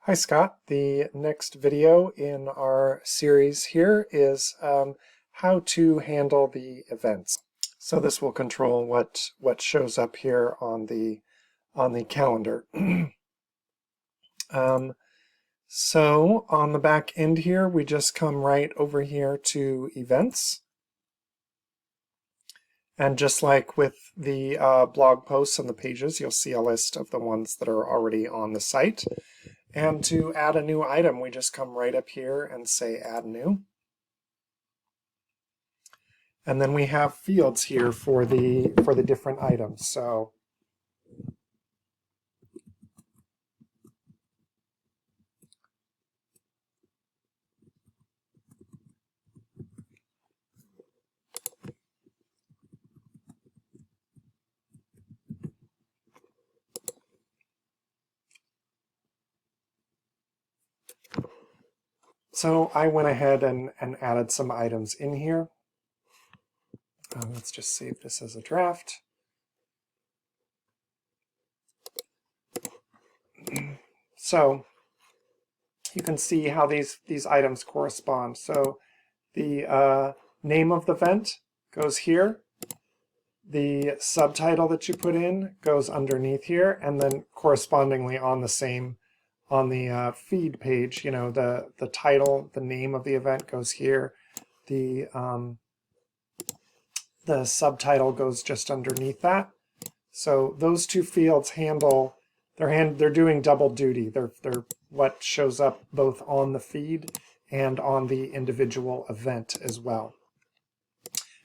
Hi Scott, the next video in our series here is how to handle the events. So this will control what shows up here on the calendar. So on the back end here, we just come right over here to events. And just like with the blog posts and the pages, you'll see a list of the ones that are already on the site. And to add a new item, we just come right up here and say add new. And then we have fields here for the different items. So I went ahead and added some items in here. Let's just save this as a draft. So you can see how these items correspond. So the name of the event goes here. The subtitle that you put in goes underneath here, and then correspondingly on the feed page, you know, the title, the name of the event goes here. The subtitle goes just underneath that. So those two fields they're doing double duty. They're what shows up both on the feed and on the individual event as well.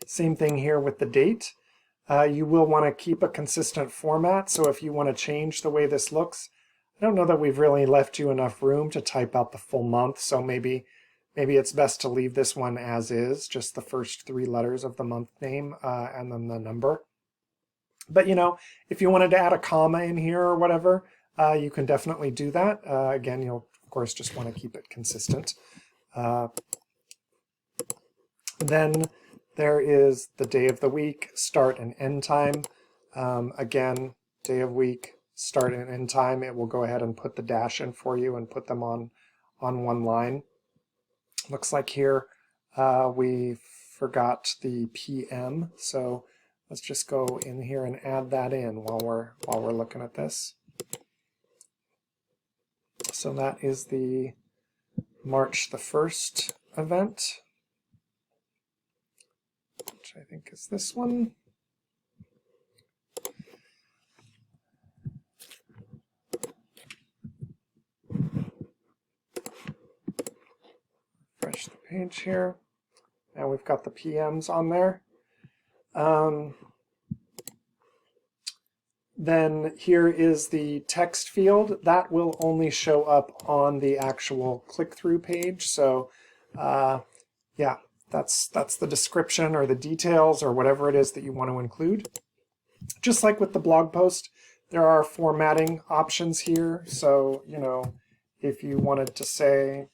Same thing here with the date. You will want to keep a consistent format, so if you want to change the way this looks, I don't know that we've really left you enough room to type out the full month, so maybe it's best to leave this one as is, just the first 3 letters of the month name and then the number. But you know, if you wanted to add a comma in here or whatever, you can definitely do that. Again, you'll of course just want to keep it consistent. Then there is the day of the week, start and end time. Again, day of week, start and end time. It will go ahead and put the dash in for you and put them on one line. Looks like here we forgot the PM, so let's just go in here and add that in while we're looking at this. So that is the March the 1st event, which I think is this one. Refresh the page here. Now we've got the PMs on there. Then here is the text field. That will only show up on the actual click-through page. So yeah, that's the description or the details or whatever it is that you want to include. Just like with the blog post, there are formatting options here. So, you know, if you wanted to say,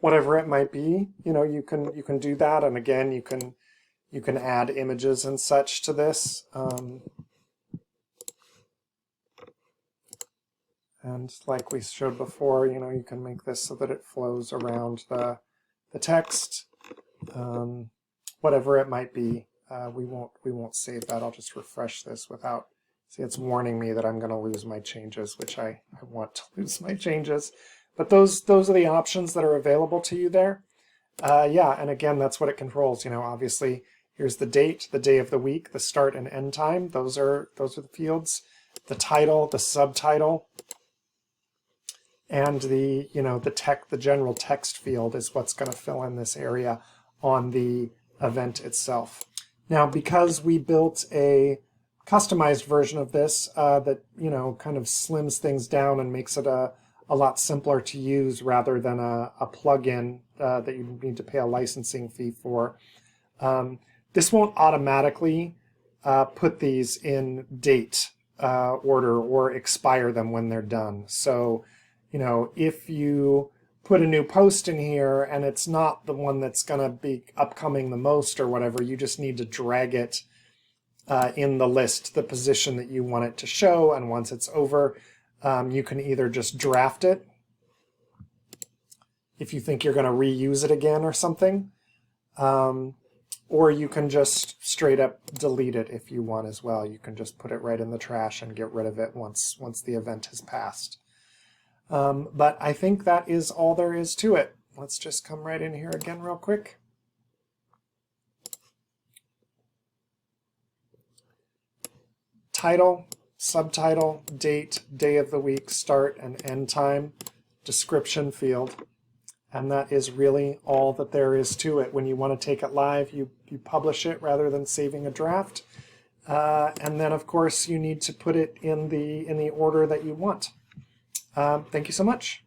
whatever it might be, you know, you can do that. And again, you can add images and such to this. And like we showed before, you know, you can make this so that it flows around the text. Whatever it might be, we won't save that. I'll just refresh this without. See, it's warning me that I'm going to lose my changes, which I want to lose my changes. But those are the options that are available to you there. Yeah, and again, that's what it controls. You know, obviously, here's the date, the day of the week, the start and end time. Those are the fields. The title, the subtitle, and the general text field is what's going to fill in this area on the event itself. Now, because we built a customized version of this that, you know, kind of slims things down and makes it a lot simpler to use rather than a plugin that you need to pay a licensing fee for. This won't automatically put these in date order or expire them when they're done. So, if you put a new post in here and it's not the one that's going to be upcoming the most or whatever, you just need to drag it in the list, the position that you want it to show. And once it's over, you can either just draft it if you think you're going to reuse it again or something, or you can just straight up delete it if you want as well. You can just put it right in the trash and get rid of it once the event has passed. But I think that is all there is to it. Let's just come right in here again real quick. Title, subtitle, date, day of the week, start and end time, description field. And that is really all that there is to it. When you want to take it live, you publish it rather than saving a draft. And then, of course, you need to put it in the order that you want. Thank you so much.